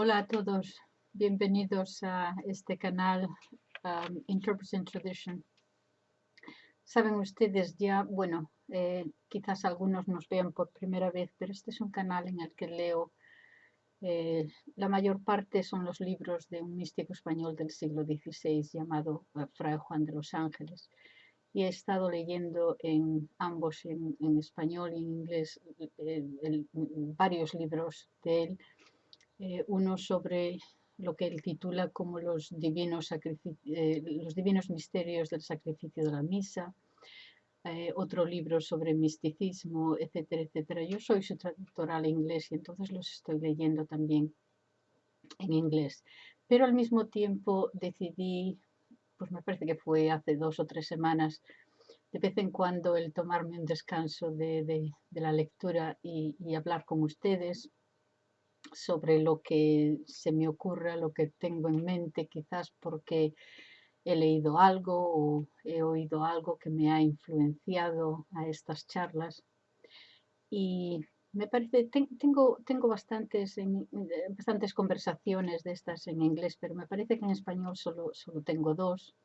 Hola a todos, bienvenidos a este canal Interpreting Tradition. Saben ustedes ya, bueno, quizás algunos nos vean por primera vez, pero este es un canal en el que leo, la mayor parte son los libros de un místico español del siglo XVI llamado Fray Juan de los Ángeles. Y he estado leyendo en ambos, en español y en inglés, varios libros de él. Uno sobre lo que él titula como los divinos misterios del sacrificio de la misa, otro libro sobre misticismo, etcétera, etcétera. Yo soy su traductora al inglés y entonces los estoy leyendo también en inglés. Pero al mismo tiempo decidí, pues me parece que fue hace 2 o 3 semanas, de vez en cuando el tomarme un descanso de la lectura y hablar con ustedes sobre lo que se me ocurra, lo que tengo en mente, quizás porque he leído algo o he oído algo que me ha influenciado a estas charlas. Y me parece, tengo bastantes conversaciones de estas en inglés, pero me parece que en español solo tengo 2.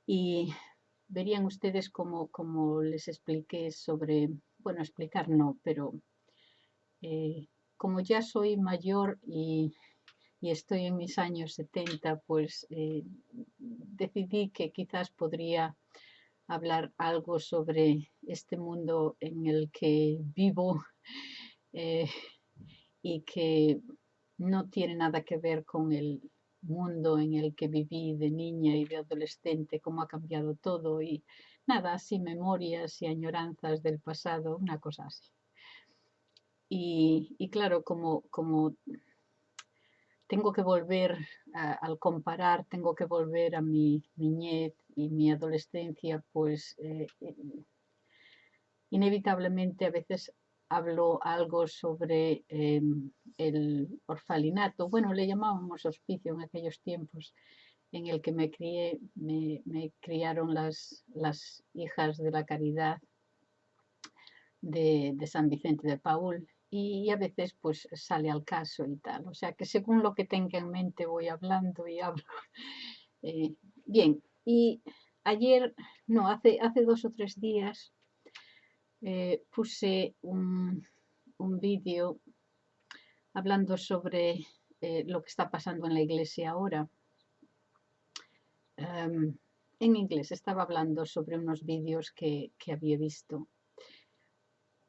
Y verían ustedes como les expliqué sobre, bueno, explicar no, pero como ya soy mayor y estoy en mis años 70, pues decidí que quizás podría hablar algo sobre este mundo en el que vivo eh, y que no tiene nada que ver con el mundo en el que viví de niña y de adolescente, cómo ha cambiado todo y nada, así memorias y añoranzas del pasado, una cosa así. Y claro, como tengo que volver, al comparar, tengo que volver a mi niñez y mi adolescencia, pues inevitablemente a veces hablo algo sobre el orfalinato. Bueno, le llamábamos hospicio en aquellos tiempos en el que me crié, me criaron las hijas de la caridad de San Vicente de Paúl y a veces pues sale al caso y tal. O sea que según lo que tenga en mente voy hablando y hablo. Bien, y ayer, no, hace 2 o 3 días puse un vídeo hablando sobre lo que está pasando en la iglesia ahora. En inglés estaba hablando sobre unos vídeos que había visto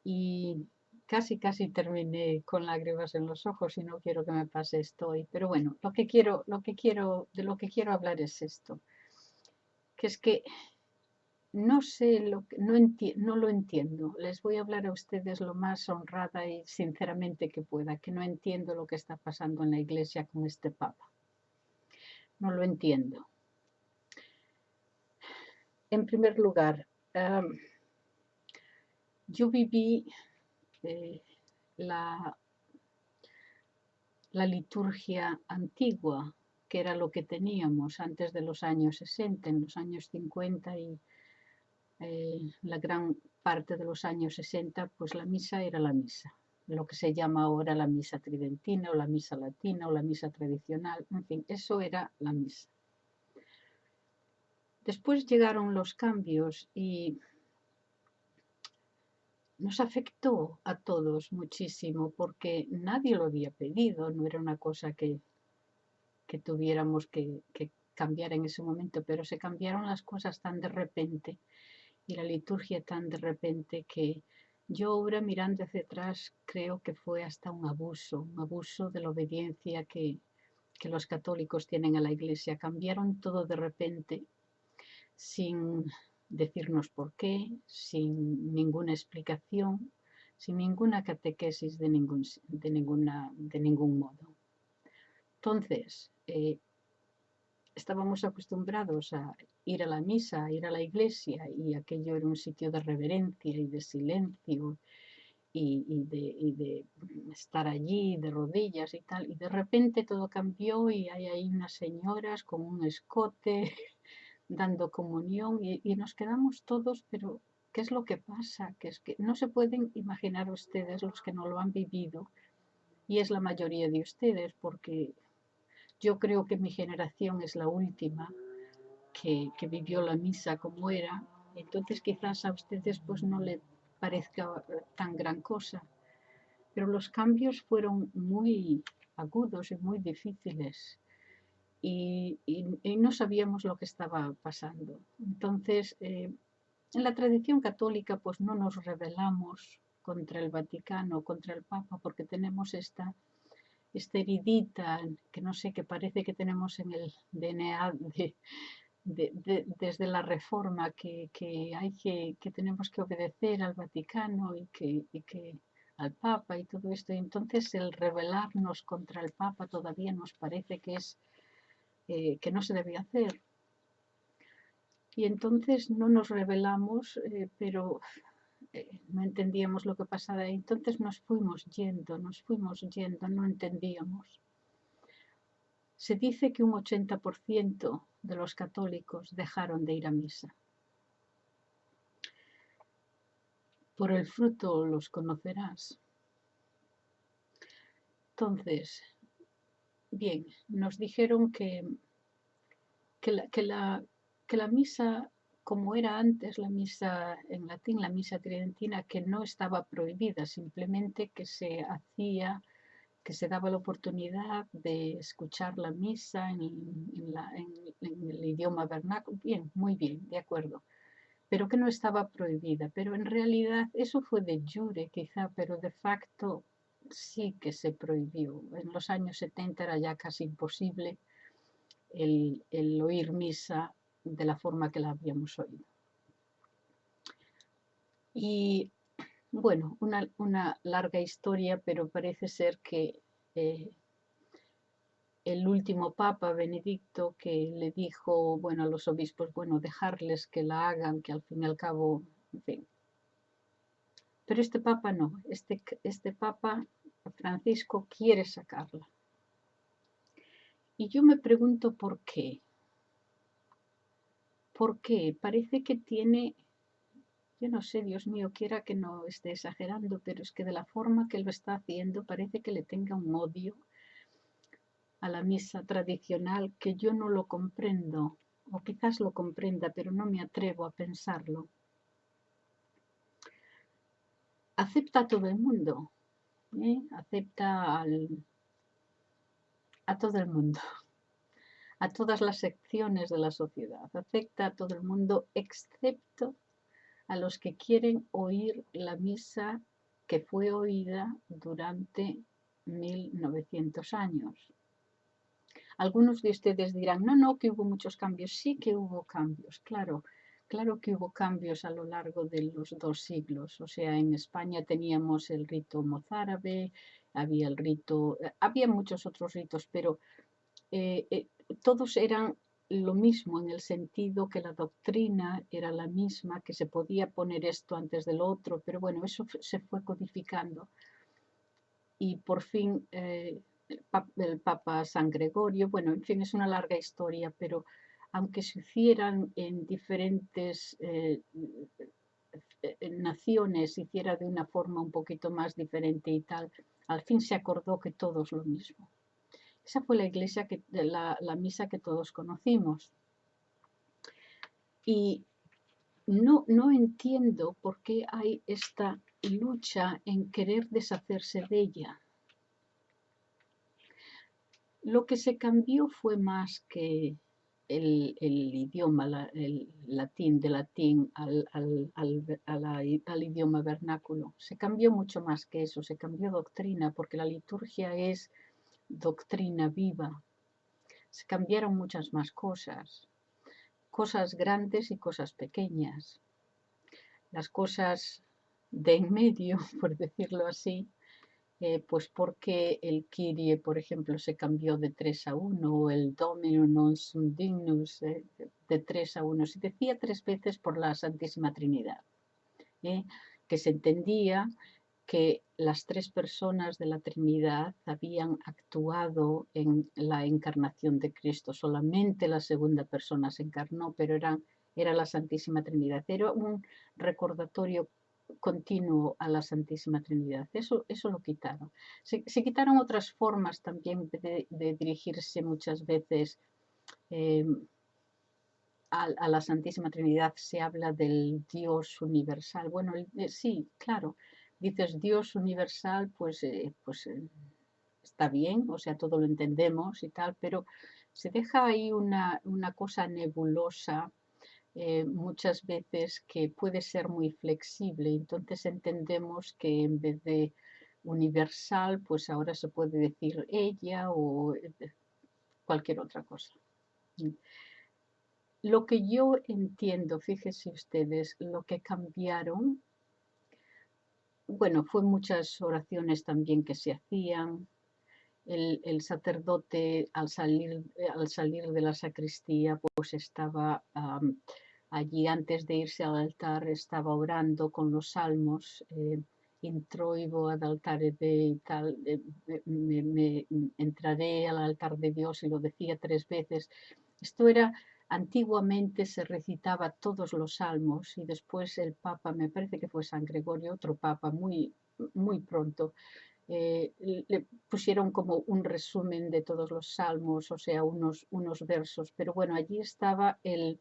y casi terminé con lágrimas en los ojos y no quiero que me pase esto hoy. Pero bueno, de lo que quiero hablar es esto, que es que no sé no lo entiendo. Les voy a hablar a ustedes lo más honrada y sinceramente que pueda, que no entiendo lo que está pasando en la iglesia con este papa. No lo entiendo. En primer lugar, yo viví la liturgia antigua, que era lo que teníamos antes de los años 60, en los años 50 y la gran parte de los años 60, pues la misa era la misa, lo que se llama ahora la misa tridentina o la misa latina o la misa tradicional, en fin, eso era la misa. Después llegaron los cambios y nos afectó a todos muchísimo porque nadie lo había pedido, no era una cosa que tuviéramos que cambiar en ese momento, pero se cambiaron las cosas tan de repente y la liturgia tan de repente que yo ahora mirando hacia atrás creo que fue hasta un abuso de la obediencia que los católicos tienen a la iglesia. Cambiaron todo de repente sin decirnos por qué, sin ninguna explicación, sin ninguna catequesis de ningún modo. Entonces, estábamos acostumbrados a ir a la misa, a ir a la iglesia, y aquello era un sitio de reverencia y de silencio y de estar allí de rodillas y tal, y de repente todo cambió y hay ahí unas señoras con un escote dando comunión y nos quedamos todos, pero ¿qué es lo que pasa? Que es que no se pueden imaginar ustedes, los que no lo han vivido, y es la mayoría de ustedes, porque yo creo que mi generación es la última que vivió la misa como era, entonces quizás a ustedes pues no le parezca tan gran cosa, pero los cambios fueron muy agudos y muy difíciles y no sabíamos lo que estaba pasando. Entonces, en la tradición católica pues no nos rebelamos contra el Vaticano, contra el Papa, porque tenemos esta heridita que no sé, que parece que tenemos en el DNA desde la Reforma, que tenemos que obedecer al Vaticano y que al Papa y todo esto. Y entonces el rebelarnos contra el Papa todavía nos parece que no se debe hacer. Y entonces no nos rebelamos, pero no entendíamos lo que pasaba. Y entonces nos fuimos yendo, no entendíamos. Se dice que un 80% de los católicos dejaron de ir a misa. Por el fruto los conocerás. Entonces, bien, nos dijeron que la misa, como era antes la misa en latín, la misa tridentina, que no estaba prohibida, simplemente que se hacía, que se daba la oportunidad de escuchar la misa en el idioma vernáculo. Bien, muy bien, de acuerdo. Pero que no estaba prohibida. Pero en realidad eso fue de jure quizá, pero de facto sí que se prohibió. En los años 70 era ya casi imposible el oír misa de la forma que la habíamos oído. Y bueno, una larga historia, pero parece ser que el último papa, Benedicto, que le dijo, bueno, a los obispos, bueno, dejarles que la hagan, que al fin y al cabo, en fin. Pero este papa no, este papa Francisco quiere sacarla. Y yo me pregunto por qué. ¿Por qué? Parece que tiene, yo no sé, Dios mío, quiera que no esté exagerando, pero es que de la forma que lo está haciendo parece que le tenga un odio a la misa tradicional que yo no lo comprendo, o quizás lo comprenda, pero no me atrevo a pensarlo. Acepta a todo el mundo, acepta a todo el mundo, a todas las secciones de la sociedad, acepta a todo el mundo excepto a los que quieren oír la misa que fue oída durante 1900 años. Algunos de ustedes dirán, no, que hubo muchos cambios. Sí que hubo cambios, claro que hubo cambios a lo largo de los 2 siglos. O sea, en España teníamos el rito mozárabe, había muchos otros ritos, pero todos eran lo mismo en el sentido que la doctrina era la misma, que se podía poner esto antes del otro, pero bueno, eso se fue codificando. Y por fin el Papa San Gregorio, bueno, en fin, es una larga historia, pero aunque se hicieran en diferentes naciones, se hiciera de una forma un poquito más diferente y tal, al fin se acordó que todo es lo mismo. Esa fue la iglesia, la misa que todos conocimos. Y no entiendo por qué hay esta lucha en querer deshacerse de ella. Lo que se cambió fue más que el idioma, el latín, de latín al idioma vernáculo. Se cambió mucho más que eso, se cambió doctrina, porque la liturgia es doctrina viva. Se cambiaron muchas más cosas grandes y cosas pequeñas. Las cosas de en medio, por decirlo así, pues porque el Kyrie, por ejemplo, se cambió de 3 a 1, o el Dominum non sum dignus de 3 a 1. Se decía 3 veces por la Santísima Trinidad, que se entendía que las 3 personas de la Trinidad habían actuado en la encarnación de Cristo. Solamente la segunda persona se encarnó, pero era la Santísima Trinidad. Era un recordatorio continuo a la Santísima Trinidad. Eso lo quitaron. Se quitaron otras formas también de dirigirse muchas veces a la Santísima Trinidad. Se habla del Dios universal. Bueno, sí, claro, dices Dios universal, pues está bien, o sea, todo lo entendemos y tal, pero se deja ahí una cosa nebulosa muchas veces que puede ser muy flexible. Entonces entendemos que en vez de universal, pues ahora se puede decir ella o cualquier otra cosa. Lo que yo entiendo, fíjense ustedes, lo que cambiaron, bueno, fue muchas oraciones también que se hacían. El sacerdote al salir de la sacristía, pues estaba allí antes de irse al altar, estaba orando con los salmos, introibo ad altare Dei y tal, me entraré al altar de Dios, y lo decía 3 veces. Esto era, antiguamente se recitaba todos los salmos, y después el Papa, me parece que fue San Gregorio, otro Papa, muy, muy pronto, le pusieron como un resumen de todos los salmos, o sea, unos versos, pero bueno, allí estaba el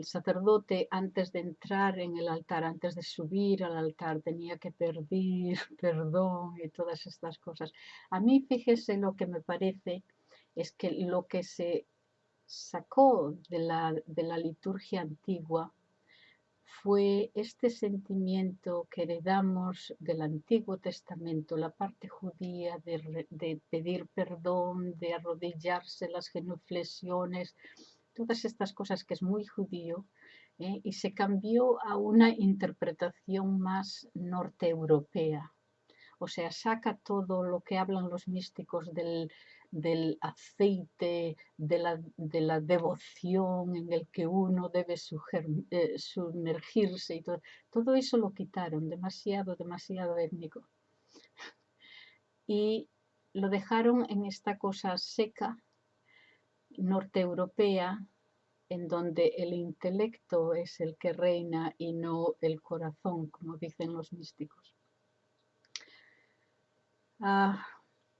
sacerdote antes de entrar en el altar, antes de subir al altar, tenía que pedir perdón y todas estas cosas. A mí, fíjese, lo que me parece es que lo que se sacó de la liturgia antigua fue este sentimiento que heredamos del Antiguo Testamento, la parte judía de pedir perdón, de arrodillarse, las genuflexiones, todas estas cosas que es muy judío, y se cambió a una interpretación más norteeuropea. O sea, saca todo lo que hablan los místicos del aceite, de la devoción en el que uno debe sumergirse y todo eso lo quitaron, demasiado, demasiado étnico. Y lo dejaron en esta cosa seca, norteeuropea, en donde el intelecto es el que reina y no el corazón, como dicen los místicos.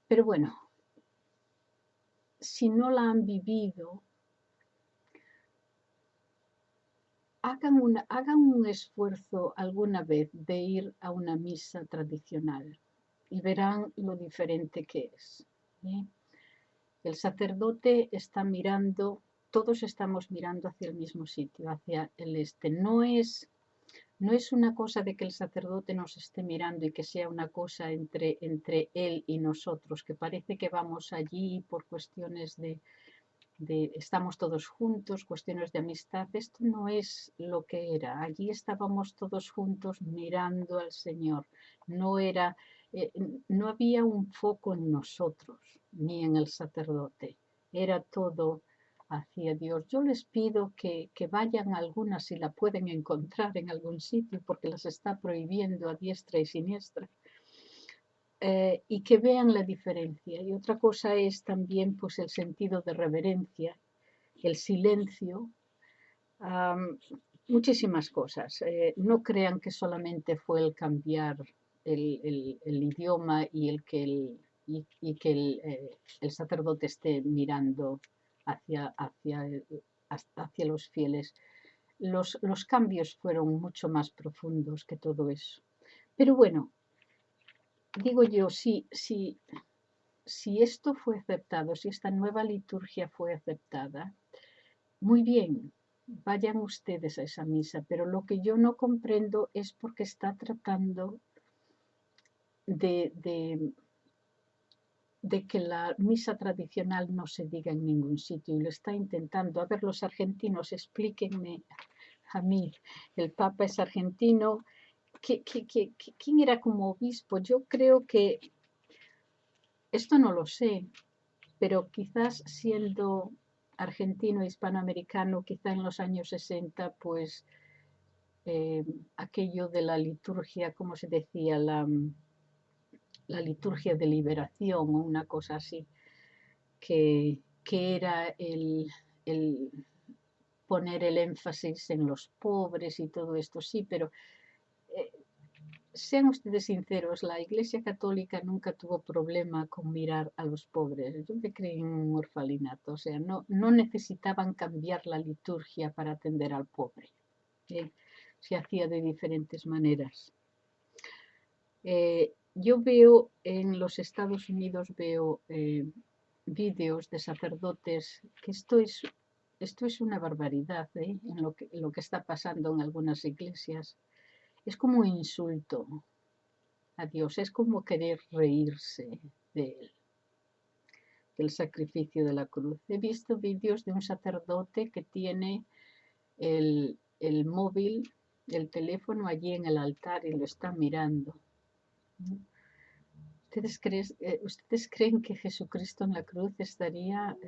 Pero bueno, si no la han vivido, hagan un esfuerzo alguna vez de ir a una misa tradicional y verán lo diferente que es. El sacerdote está mirando, todos estamos mirando hacia el mismo sitio, hacia el este. No es una cosa de que el sacerdote nos esté mirando y que sea una cosa entre él y nosotros, que parece que vamos allí por cuestiones de estamos todos juntos, cuestiones de amistad. Esto no es lo que era. Allí estábamos todos juntos mirando al Señor. No era, no había un foco en nosotros ni en el sacerdote. Era todo hacia Dios. Yo les pido que vayan a algunas, si la pueden encontrar en algún sitio, porque las está prohibiendo a diestra y siniestra. Y que vean la diferencia. Y otra cosa es también, pues, el sentido de reverencia, el silencio, muchísimas cosas. No crean que solamente fue el cambiar el idioma y que el sacerdote esté mirando hacia los fieles. Los cambios fueron mucho más profundos que todo eso. Pero bueno, digo yo, si esto fue aceptado, si esta nueva liturgia fue aceptada, muy bien, vayan ustedes a esa misa, pero lo que yo no comprendo es porque está tratando de que la misa tradicional no se diga en ningún sitio, y lo está intentando. A ver, los argentinos, explíquenme a mí, el Papa es argentino, ¿quién era como obispo? Yo creo que, esto no lo sé, pero quizás siendo argentino, hispanoamericano, quizá en los años 60, pues aquello de la liturgia, ¿cómo se decía? La liturgia de liberación o una cosa así, que era el poner el énfasis en los pobres y todo esto, sí, pero sean ustedes sinceros, la Iglesia Católica nunca tuvo problema con mirar a los pobres. Yo me creí en un orfanato, o sea, no necesitaban cambiar la liturgia para atender al pobre. Se hacía de diferentes maneras. Yo veo en los Estados Unidos, veo vídeos de sacerdotes, que esto es una barbaridad, en lo que está pasando en algunas iglesias. Es como un insulto a Dios, es como querer reírse de él, del sacrificio de la cruz. He visto vídeos de un sacerdote que tiene el móvil, el teléfono allí en el altar y lo está mirando. ¿Ustedes creen que Jesucristo en la cruz estaría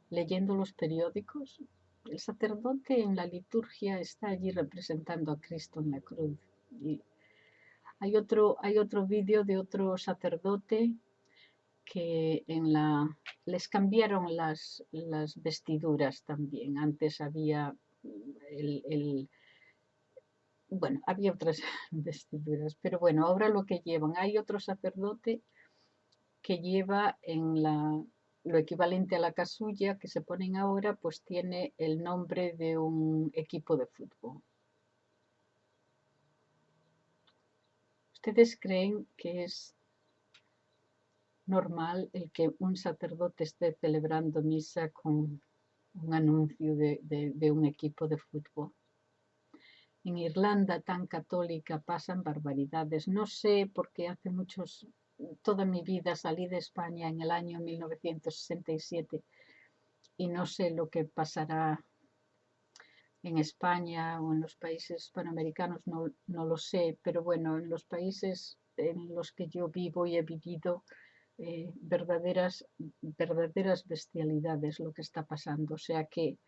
leyendo los periódicos? El sacerdote en la liturgia está allí representando a Cristo en la cruz. Y hay otro vídeo de otro sacerdote que les cambiaron las vestiduras también. Antes había bueno, había otras vestiduras, pero bueno, ahora lo que llevan, hay otro sacerdote que lleva lo equivalente a la casulla que se ponen ahora, pues tiene el nombre de un equipo de fútbol. ¿Ustedes creen que es normal el que un sacerdote esté celebrando misa con un anuncio de un equipo de fútbol? En Irlanda tan católica pasan barbaridades. No sé, porque toda mi vida salí de España en el año 1967 y no sé lo que pasará en España o en los países hispanoamericanos, no lo sé, pero bueno, en los países en los que yo vivo y he vivido, verdaderas bestialidades lo que está pasando. O sea que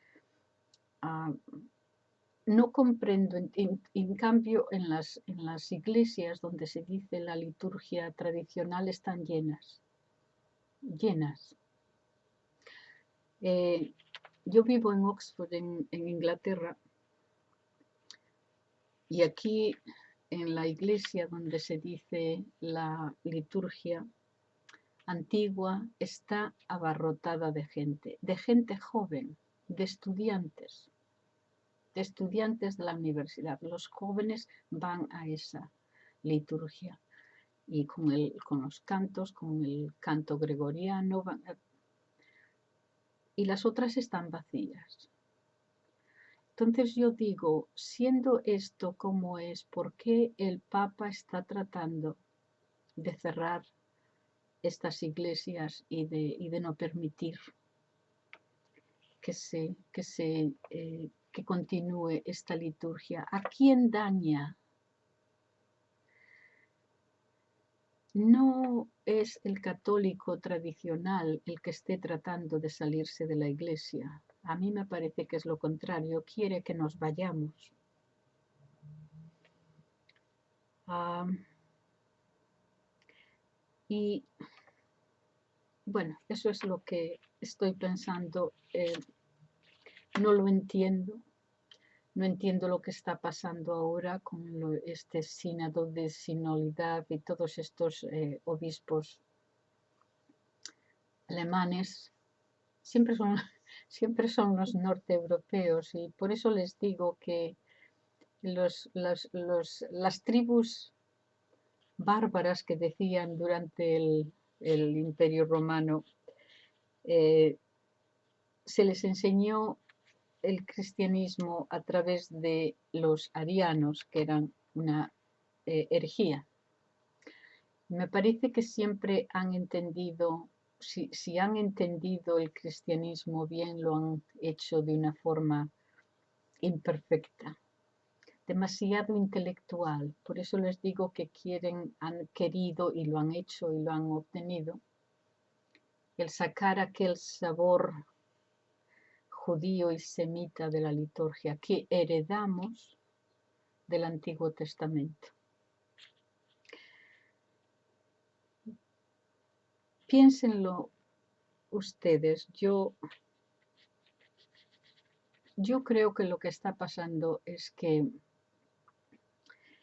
no comprendo, en cambio en las iglesias donde se dice la liturgia tradicional están llenas. Yo vivo en Oxford, en Inglaterra, y aquí en la iglesia donde se dice la liturgia antigua está abarrotada de gente joven, de estudiantes de la universidad. Los jóvenes van a esa liturgia y con los cantos, con el canto gregoriano, y las otras están vacías. Entonces yo digo, siendo esto como es, ¿por qué el Papa está tratando de cerrar estas iglesias y de no permitir que continúe esta liturgia? ¿A quién daña? No es el católico tradicional el que esté tratando de salirse de la iglesia. A mí me parece que es lo contrario, quiere que nos vayamos. Y bueno, eso es lo que estoy pensando. No lo entiendo. No entiendo lo que está pasando ahora con este sínodo de sinodalidad y todos estos obispos alemanes. Siempre son los norteeuropeos, y por eso les digo que las tribus bárbaras que decían durante el Imperio Romano, se les enseñó el cristianismo a través de los arianos, que eran una herejía. Me parece que siempre han entendido, si han entendido el cristianismo bien, lo han hecho de una forma imperfecta, demasiado intelectual. Por eso les digo que han querido y lo han hecho y lo han obtenido, el sacar aquel sabor judío y semita de la liturgia que heredamos del Antiguo Testamento. Piénsenlo ustedes. Yo yo creo que lo que está pasando es que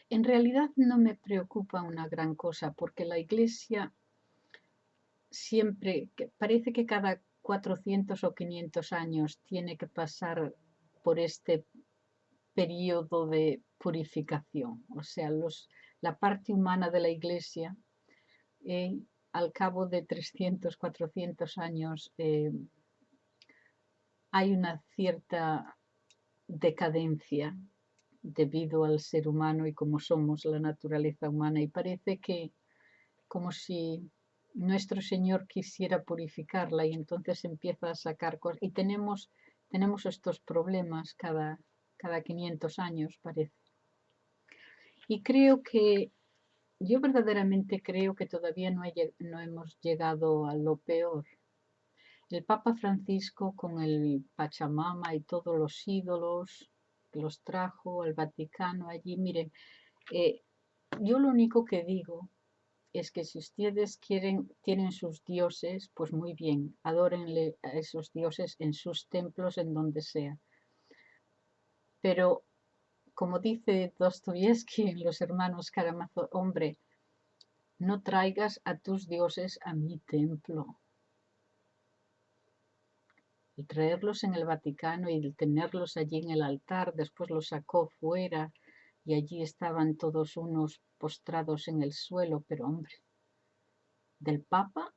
en realidad no me preocupa una gran cosa, porque la Iglesia siempre, parece que cada 400 o 500 años tiene que pasar por este periodo de purificación. O sea, la parte humana de la Iglesia, al cabo de 300, 400 años, hay una cierta decadencia debido al ser humano y como somos la naturaleza humana. Y parece que como si nuestro Señor quisiera purificarla y entonces empieza a sacar cosas. Y tenemos estos problemas cada 500 años, parece. Y creo que, yo verdaderamente creo que todavía no hemos llegado a lo peor. El Papa Francisco con el Pachamama y todos los ídolos que los trajo al Vaticano allí, miren, yo lo único que digo es que si ustedes tienen sus dioses, pues muy bien, adórenle a esos dioses en sus templos, en donde sea. Pero, como dice Dostoyevsky en Los Hermanos Karamazov, hombre, no traigas a tus dioses a mi templo. El traerlos en el Vaticano y el tenerlos allí en el altar, después los sacó fuera y allí estaban todos unos postrados en el suelo, pero hombre, ¿del Papa?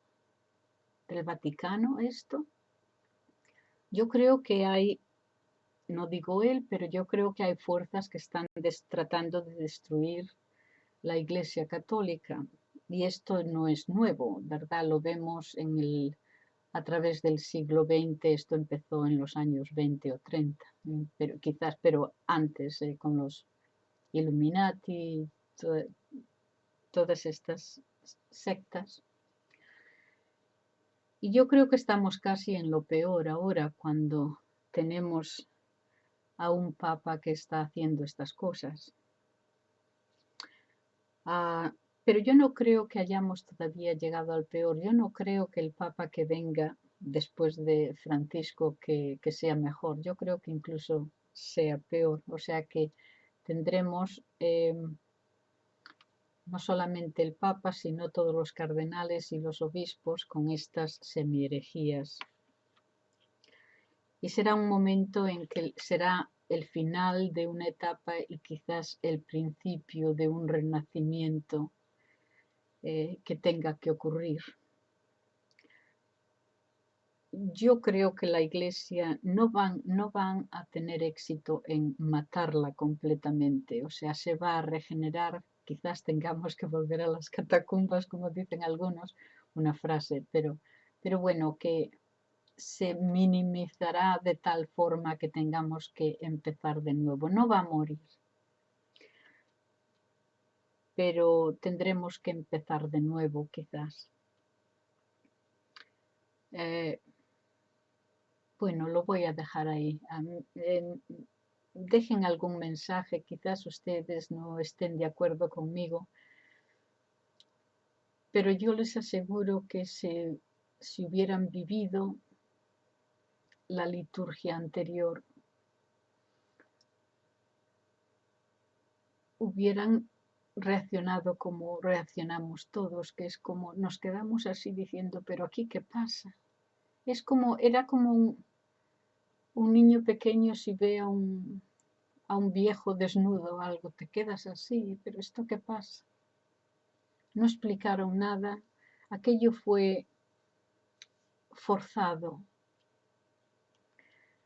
¿Del Vaticano esto? Yo creo que hay, no digo él, pero yo creo que hay fuerzas que están tratando de destruir la Iglesia Católica. Y esto no es nuevo, ¿verdad? Lo vemos a través del siglo XX, esto empezó en los años 20 o 30, pero quizás, pero antes, con los Illuminati, todas estas sectas. Y yo creo que estamos casi en lo peor ahora, cuando tenemos a un papa que está haciendo estas cosas. Pero yo no creo que hayamos todavía llegado al peor. Yo no creo que el papa que venga después de Francisco que sea mejor. Yo creo que incluso sea peor. O sea que tendremos no solamente el papa, sino todos los cardenales y los obispos con estas semi-herejías. Y será un momento en que será el final de una etapa y quizás el principio de un renacimiento que tenga que ocurrir. Yo creo que la Iglesia no van a tener éxito en matarla completamente, o sea, se va a regenerar, quizás tengamos que volver a las catacumbas, como dicen algunos, una frase, pero bueno, que se minimizará de tal forma que tengamos que empezar de nuevo. No va a morir, pero tendremos que empezar de nuevo, quizás. Bueno, lo voy a dejar ahí. Dejen algún mensaje, quizás ustedes no estén de acuerdo conmigo, pero yo les aseguro que si hubieran vivido la liturgia anterior, hubieran reaccionado como reaccionamos todos, que es como nos quedamos así diciendo, pero aquí qué pasa. Era como un niño pequeño si ve a un viejo desnudo o algo, te quedas así, pero ¿esto qué pasa? No explicaron nada, aquello fue forzado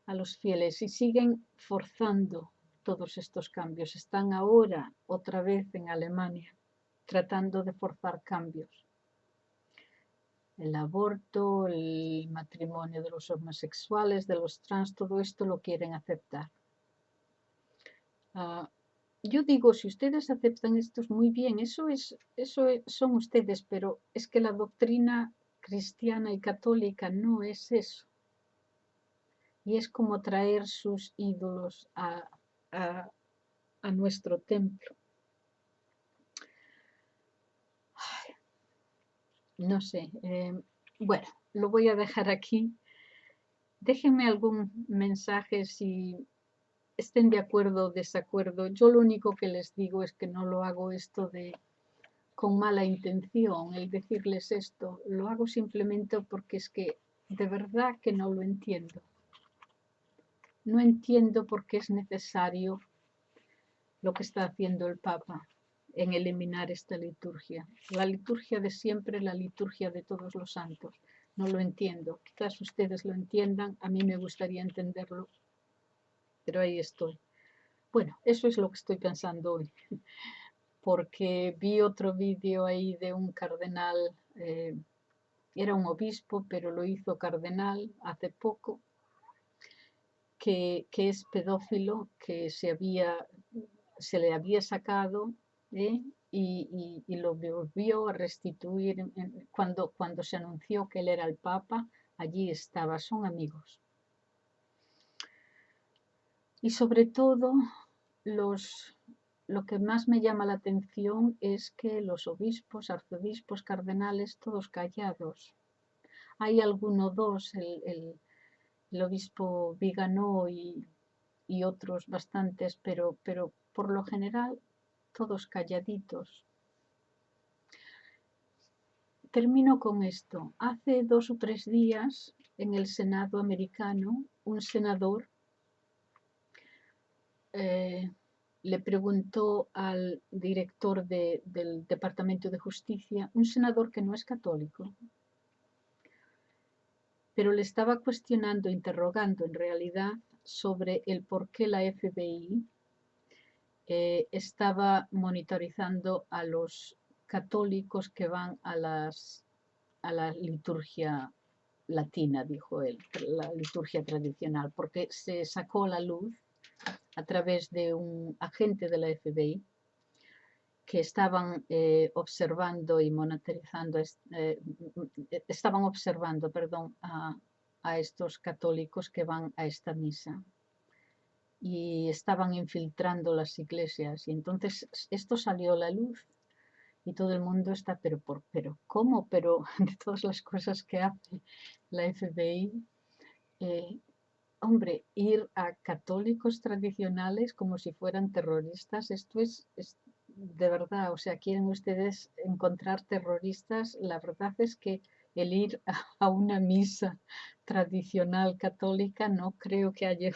a los fieles y siguen forzando todos estos cambios. Están ahora otra vez en Alemania tratando de forzar cambios. El aborto, el matrimonio de los homosexuales, de los trans, todo esto lo quieren aceptar. Yo digo, si ustedes aceptan esto muy bien, son ustedes, pero es que la doctrina cristiana y católica no es eso. Y es como traer sus ídolos a nuestro templo. No sé, bueno, lo voy a dejar aquí. Déjenme algún mensaje si estén de acuerdo o desacuerdo. Yo lo único que les digo es que no lo hago esto de con mala intención, el decirles esto. Lo hago simplemente porque es que de verdad que no lo entiendo. No entiendo por qué es necesario lo que está haciendo el Papa en eliminar esta liturgia. La liturgia de siempre, la liturgia de todos los santos. No lo entiendo. Quizás ustedes lo entiendan, a mí me gustaría entenderlo, pero ahí estoy. Bueno, eso es lo que estoy pensando hoy, porque vi otro vídeo ahí de un cardenal, era un obispo, pero lo hizo cardenal hace poco, que es pedófilo, que se le había sacado, ¿eh? Y lo volvió a restituir cuando se anunció que él era el Papa, allí estaba, son amigos. Y sobre todo, lo que más me llama la atención es que los obispos, arzobispos, cardenales, todos callados. Hay alguno dos, el obispo Viganó y otros bastantes, pero por lo general todos calladitos. Termino con esto. Hace 2 o 3 días en el Senado americano, un senador le preguntó al director del Departamento de Justicia, un senador que no es católico, pero le estaba cuestionando, interrogando en realidad, sobre el por qué la FBI estaba monitorizando a los católicos que van a la liturgia latina, dijo él, la liturgia tradicional, porque se sacó a la luz a través de un agente de la FBI que estaban observando y monitorizando, estaban observando, perdón, a estos católicos que van a esta misa y estaban infiltrando las iglesias. Y entonces esto salió a la luz y todo el mundo está, pero ¿cómo? Pero de todas las cosas que hace la FBI, hombre, ir a católicos tradicionales como si fueran terroristas, esto es de verdad, o sea, quieren ustedes encontrar terroristas, la verdad es que el ir a una misa tradicional católica no creo que haya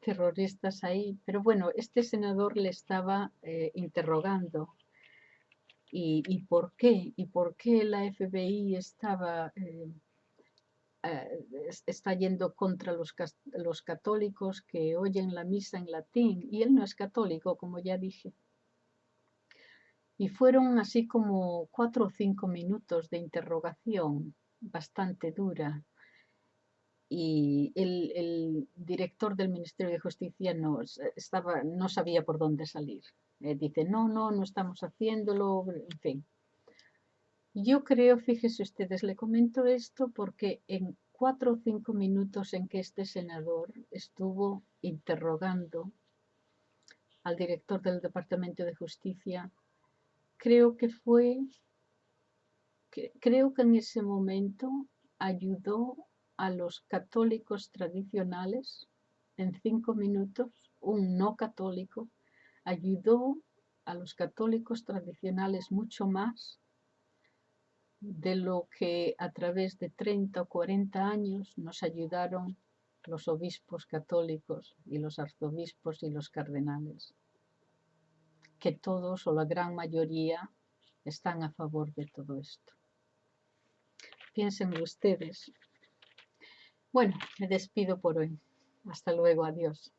terroristas ahí, pero bueno, este senador le estaba interrogando. ¿Y por qué? ¿Y por qué la FBI está yendo contra los católicos que oyen la misa en latín? Y él no es católico, como ya dije. Y fueron así como 4 o 5 minutos de interrogación bastante dura. Y el director del Ministerio de Justicia no sabía por dónde salir. Dice, no estamos haciéndolo, en fin. Yo creo, fíjese ustedes, le comento esto porque en 4 o 5 minutos en que este senador estuvo interrogando al director del Departamento de Justicia, creo que en ese momento ayudó a los católicos tradicionales, en 5 minutos, un no católico, ayudó a los católicos tradicionales mucho más de lo que a través de 30 o 40 años nos ayudaron los obispos católicos y los arzobispos y los cardenales, que todos o la gran mayoría están a favor de todo esto. Piensen ustedes. Bueno, me despido por hoy. Hasta luego, adiós.